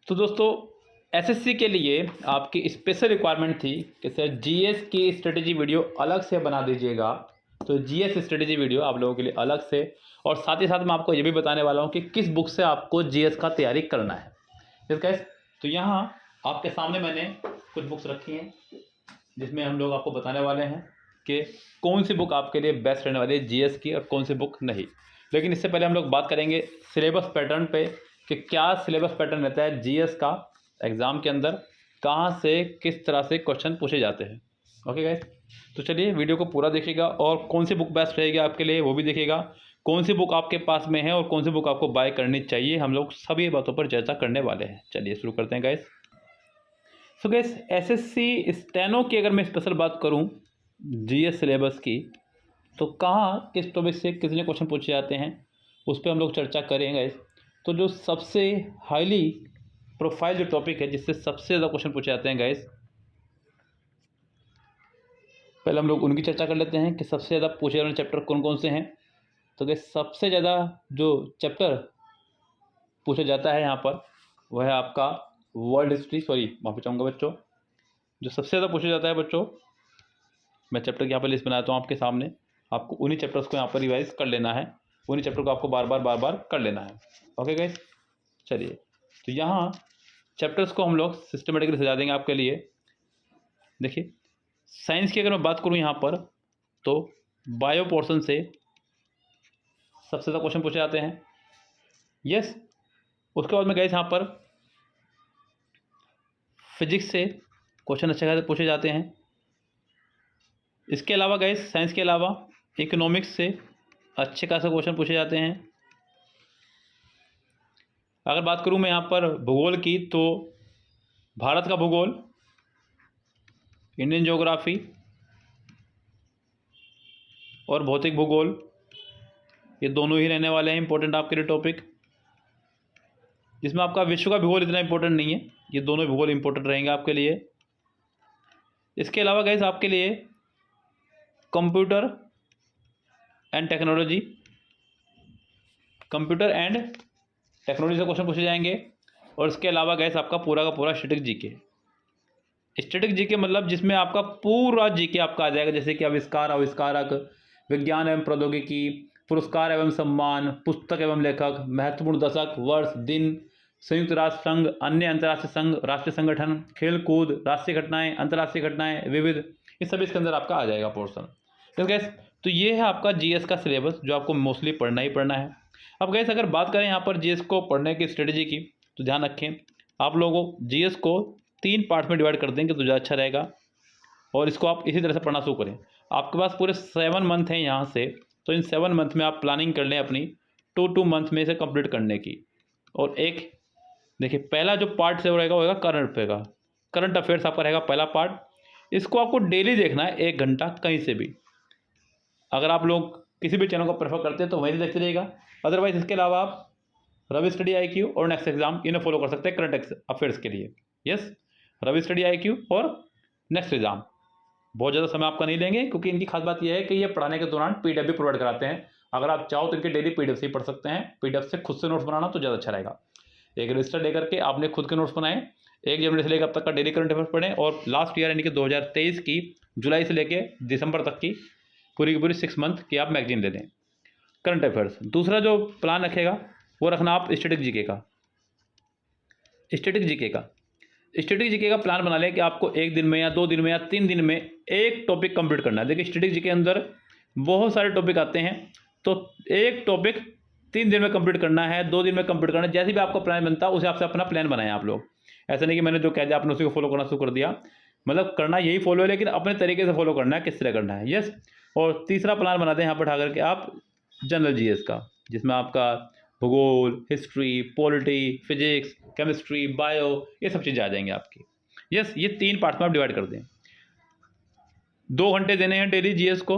तो दोस्तों एसएससी के लिए आपकी स्पेशल रिक्वायरमेंट थी कि सर जीएस की स्ट्रेटेजी वीडियो अलग से बना दीजिएगा। तो जीएस स्ट्रेटेजी वीडियो आप लोगों के लिए अलग से, और साथ ही साथ मैं आपको ये भी बताने वाला हूँ कि किस बुक से आपको जीएस का तैयारी करना है। तो यहाँ आपके सामने मैंने कुछ बुक्स रखी हैं जिसमें हम लोग आपको बताने वाले हैं कि कौन सी बुक आपके लिए बेस्ट रहने वाली है जीएस की और कौन सी बुक नहीं। लेकिन इससे पहले हम लोग बात करेंगे सिलेबस पैटर्न पे कि क्या सिलेबस पैटर्न रहता है जीएस का एग्ज़ाम के अंदर, कहाँ से किस तरह से क्वेश्चन पूछे जाते हैं। ओके गाइस, तो चलिए वीडियो को पूरा देखिएगा और कौन सी बुक बेस्ट रहेगी आपके लिए वो भी देखिएगा, कौन सी बुक आपके पास में है और कौन सी बुक आपको बाय करनी चाहिए। हम लोग सभी बातों पर चर्चा करने वाले हैं। चलिए शुरू करते हैं guys. So guys, SSC steno की अगर मैं स्पेशल बात करूं जीएस सिलेबस की, तो कहाँ किस टॉपिक से कितने क्वेश्चन पूछे जाते हैं उस पर हम लोग चर्चा करेंगे गाइस। तो जो सबसे हाईली प्रोफाइल जो टॉपिक है जिससे सबसे ज़्यादा क्वेश्चन पूछे जाते हैं गाइस, पहले हम लोग उनकी चर्चा कर लेते हैं कि सबसे ज़्यादा पूछे जाने चैप्टर कौन कौन से हैं। तो गाइस सबसे ज़्यादा जो चैप्टर पूछा जाता है यहाँ पर वह है आपका वर्ल्ड हिस्ट्री, माफ़ी चाहूँगा बच्चों, जो सबसे ज़्यादा पूछा जाता है बच्चों। मैं चैप्टर की यहाँ पर लिस्ट बनाता हूँ आपके सामने, आपको उन्हीं चैप्टर्स को यहाँ पर रिवाइज कर लेना है, उन्हीं चैप्टर को आपको बार बार कर लेना है। ओके गाइस, चलिए तो यहाँ चैप्टर्स को हम लोग सिस्टमेटिकली सजा देंगे आपके लिए। देखिए साइंस की अगर मैं बात करूँ यहाँ पर, तो बायो पोर्शन से सबसे ज़्यादा क्वेश्चन पूछे जाते हैं। यस, उसके बाद में गाइस यहाँ पर फिजिक्स से क्वेश्चन अच्छे खासे पूछे जाते हैं। इसके अलावा गाइस साइंस के अलावा इकोनॉमिक्स से अच्छे खासे क्वेश्चन पूछे जाते हैं। अगर बात करूं मैं यहाँ पर भूगोल की, तो भारत का भूगोल, इंडियन ज्योग्राफी और भौतिक भूगोल, ये दोनों ही रहने वाले हैं इंपॉर्टेंट आपके लिए टॉपिक, जिसमें आपका विश्व का भूगोल इतना इंपॉर्टेंट नहीं है, ये दोनों भूगोल इंपॉर्टेंट रहेंगे आपके लिए। इसके अलावा गाइस आपके लिए कंप्यूटर एंड टेक्नोलॉजी से क्वेश्चन पूछे जाएंगे। और इसके अलावा गैस आपका पूरा का पूरा स्टैटिक जीके मतलब जिसमें आपका पूरा जीके आपका आ जाएगा, जैसे कि आविष्कार, आविष्कारक, विज्ञान एवं प्रौद्योगिकी, पुरस्कार एवं सम्मान, पुस्तक एवं लेखक, महत्वपूर्ण दशक, वर्ष, दिन, संयुक्त राष्ट्र संघ, अन्य अंतर्राष्ट्रीय संघ, राष्ट्रीय संगठन, खेल कूद, राष्ट्रीय घटनाएं, अंतर्राष्ट्रीय घटनाएं, विविध, ये सब इसके अंदर आपका आ जाएगा पोर्शन। तो गैस तो ये है आपका जीएस का सिलेबस जो आपको मोस्टली पढ़ना ही पढ़ना है। अब गैस अगर बात करें यहाँ पर जीएस को पढ़ने की स्ट्रेटजी की, तो ध्यान रखें आप लोगों जीएस को 3 पार्ट में डिवाइड कर देंगे तो ज़्यादा अच्छा रहेगा, और इसको आप इसी तरह से पढ़ना शुरू करें। आपके पास पूरे 7 मंथ हैं यहाँ से, तो इन 7 मंथ में आप प्लानिंग कर लें अपनी 2 मंथ में इसे कंप्लीट करने की। और एक देखिए पहला जो पार्ट से रहेगा वो होगा करंट अफेयर्स आपका रहेगा पहला पार्ट। इसको आपको डेली देखना है 1 घंटा कहीं से भी। अगर आप लोग किसी भी चैनल को प्रेफर करते हैं तो वहीं से देखते रहिएगा, अदरवाइज इसके अलावा आप रवि स्टडी IQ और नेक्स्ट एग्जाम इन्हें फॉलो कर सकते हैं करंट अफेयर्स के लिए। यस, रवि स्टडी IQ और नेक्स्ट एग्जाम बहुत ज़्यादा समय आपका नहीं लेंगे, क्योंकि इनकी खास बात यह है कि ये पढ़ाने के दौरान PDF भी प्रोवाइड कराते हैं। अगर आप चाहो तो इनके डेली PDF से ही पढ़ सकते हैं, PDF से खुद से नोट्स बनाना तो ज़्यादा अच्छा रहेगा। एक रजिस्टर लेकर के आपने खुद के नोट्स बनाए, 1 जनवरी से लेकर अब तक का डेली करंट अफेयर्स पढ़ें, और लास्ट ईयर यानी कि 2023 की जुलाई से लेकर दिसंबर तक की पूरी 6 मंथ की आप मैगजीन ले लें करंट अफेयर्स। दूसरा जो प्लान रखेगा वो रखना आप स्टैटिक जीके का प्लान बना लें कि आपको 1 दिन में या 2 दिन में या 3 दिन में एक टॉपिक कंप्लीट करना है। देखिए स्टैटिक जीके के अंदर बहुत सारे टॉपिक आते हैं, तो एक टॉपिक 3 दिन में कंप्लीट करना है, 2 दिन में कंप्लीट करना है, जैसे भी आपका प्लान बनता है उसे आपसे अपना प्लान बनाएं आप लोग। ऐसा नहीं कि मैंने जो कह दिया आपने उसी को फॉलो करना शुरू कर दिया, मतलब करना यही फॉलो है, लेकिन अपने तरीके से फॉलो करना है, किस तरह करना है। यस, और तीसरा प्लान बनाते हैं यहाँ पर उठा करके आप जनरल जीएस का, जिसमें आपका भूगोल, history, polity, physics, chemistry, bio, ये सब चीज़ें आ जाएंगी आपकी। यस, ये 3 पार्ट में आप डिवाइड कर दें। 2 घंटे देने हैं डेली जीएस को।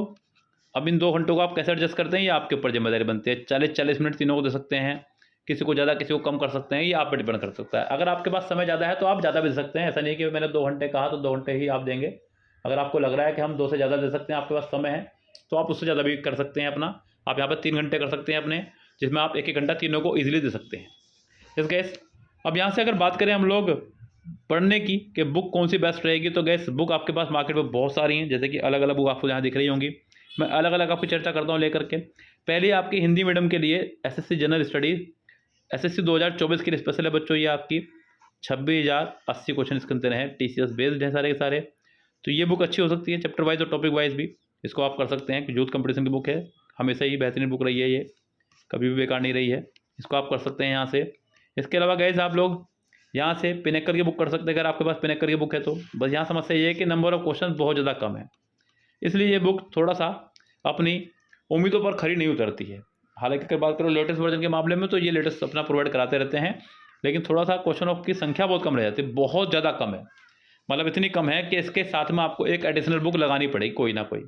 अब इन 2 घंटों को आप कैसे एडजस्ट करते हैं ये आपके ऊपर जिम्मेदारी बनती है। 40 मिनट तीनों को दे सकते हैं, किसी को ज़्यादा किसी को कम कर सकते हैं, ये आप पर डिपेंड कर सकता है। अगर आपके पास समय ज़्यादा है तो आप ज़्यादा भी दे सकते हैं, ऐसा नहीं कि मैंने 2 घंटे कहा तो 2 घंटे ही आप देंगे। अगर आपको लग रहा है कि हम 2 से ज़्यादा दे सकते हैं, आपके पास समय है, तो आप उससे ज़्यादा भी कर सकते हैं अपना। आप यहाँ पर 3 घंटे कर सकते हैं अपने, जिसमें आप 1-1 घंटा तीनों को ईजिली दे सकते हैं। इस गैस अब यहाँ से अगर बात करें हम लोग पढ़ने की कि बुक कौन सी बेस्ट रहेगी, तो गैस बुक आपके पास मार्केट में बहुत सारी हैं, जैसे कि अलग अलग बुक आपको यहाँ दिख रही होंगी। मैं अलग अलग आपकी चर्चा करता हूँ लेकर के। पहले आपकी हिंदी मीडियम के लिए एसएससी जनरल स्टडीज, एसएससी 2024 के लिए स्पेशल है बच्चों, ये आपकी 26,080 क्वेश्चन इसके अंदर हैं, टीसीएस बेस्ड है सारे के सारे। तो ये बुक अच्छी हो सकती है, चैप्टर वाइज और टॉपिक वाइज भी इसको आप कर सकते हैं। यूथ कंपटीशन की बुक है, हमेशा ही बेहतरीन बुक रही है, ये कभी भी बेकार नहीं रही है, इसको आप कर सकते हैं यहाँ से। इसके अलावा गैस आप लोग यहाँ से पिनेकर की बुक कर सकते हैं, अगर आपके पास पिनेकर की बुक है तो। बस यहाँ समस्या ये है कि नंबर ऑफ क्वेश्चन बहुत ज़्यादा कम है, इसलिए ये बुक थोड़ा सा अपनी उम्मीदों पर खरी नहीं उतरती है। हालांकि अगर बात करो लेटेस्ट वर्जन के मामले में, तो ये लेटेस्ट अपना प्रोवाइड कराते रहते हैं, लेकिन थोड़ा सा क्वेश्चन ऑफ की संख्या बहुत कम रह जाती है, बहुत ज़्यादा कम है, मतलब इतनी कम है कि इसके साथ में आपको एक एडिशनल बुक लगानी पड़ेगी कोई ना कोई।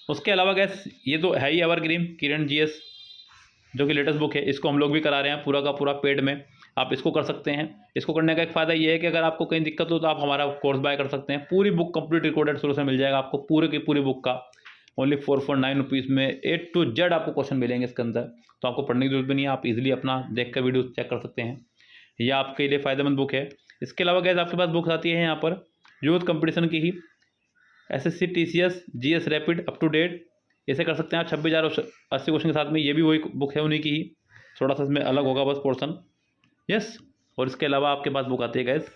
उसके अलावा गैस ये तो है ही एवरग्रीन किरण जीएस, जो कि लेटेस्ट बुक है, इसको हम लोग भी करा रहे हैं पूरा का पूरा पेड में, आप इसको कर सकते हैं। इसको करने का एक फ़ायदा ये है कि अगर आपको कहीं दिक्कत हो तो आप हमारा कोर्स बाय कर सकते हैं, पूरी बुक कंप्लीट रिकॉर्डेड शुरू से मिल जाएगा आपको, पूरे की पूरी बुक का ओनली 449 रुपीज़ में A to Z आपको क्वेश्चन मिलेंगे इसके अंदर। तो आपको पढ़ने की जरूरत भी नहीं है, आप इजीली अपना देख कर वीडियो चेक कर सकते हैं, यह आपके लिए फ़ायदेमंद बुक है। इसके अलावा गैस आपके पास बुक्स आती है यहाँ पर यूथ कंपटीशन की ही, SSC TCS GS rapid up to date, ऐसे कर सकते हैं आप 26,080 क्वेश्चन के साथ में, ये भी वही बुक है उन्हीं की ही, थोड़ा सा इसमें अलग होगा बस पोर्सन, यस। और इसके अलावा आपके पास बुक आती है गैस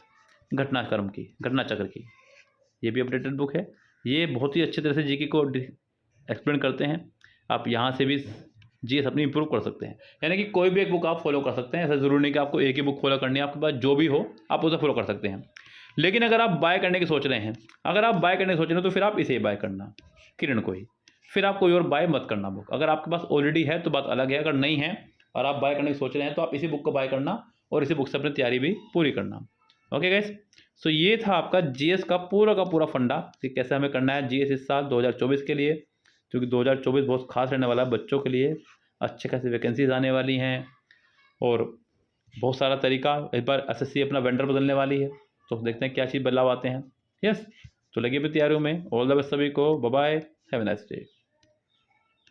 घटनाक्रम की, घटना चक्र की, ये भी अपडेटेड बुक है, ये बहुत ही अच्छी तरह से जीके को एक्सप्लेन करते हैं। आप यहाँ से भी जीएस अपनी इंप्रूव कर सकते हैं, यानी कि कोई भी एक बुक आप फॉलो कर सकते हैं, ऐसा ज़रूरी नहीं कि आपको एक ही बुक फॉलो करनी है, आपके पास जो भी हो आप उसे फॉलो कर सकते हैं। लेकिन अगर आप बाय करने की सोच रहे हैं, तो फिर आप इसे बाय करना, किरण को ही, फिर आप कोई और बाय मत करना बुक। अगर आपके पास ऑलरेडी है तो बात अलग है, अगर नहीं है और आप बाय करने की सोच रहे हैं तो आप इसी बुक को बाय करना और इसी बुक से अपनी तैयारी भी पूरी करना। ओके गाइस, सो ये था आपका जीएस का पूरा फंडा कि कैसे हमें करना है जीएस इस साल 2024 के लिए, क्योंकि 2024 बहुत खास रहने वाला है बच्चों के लिए, अच्छे खासी वैकेंसीज आने वाली हैं और बहुत सारा तरीका, इस बार एसएससी अपना वेंडर बदलने वाली है, तो देखते हैं क्या चीज़ बदलाव आते हैं। यस, तो लगे भी तैयारियों में, ऑल द बेस्ट सभी को, bye bye, have a nice day.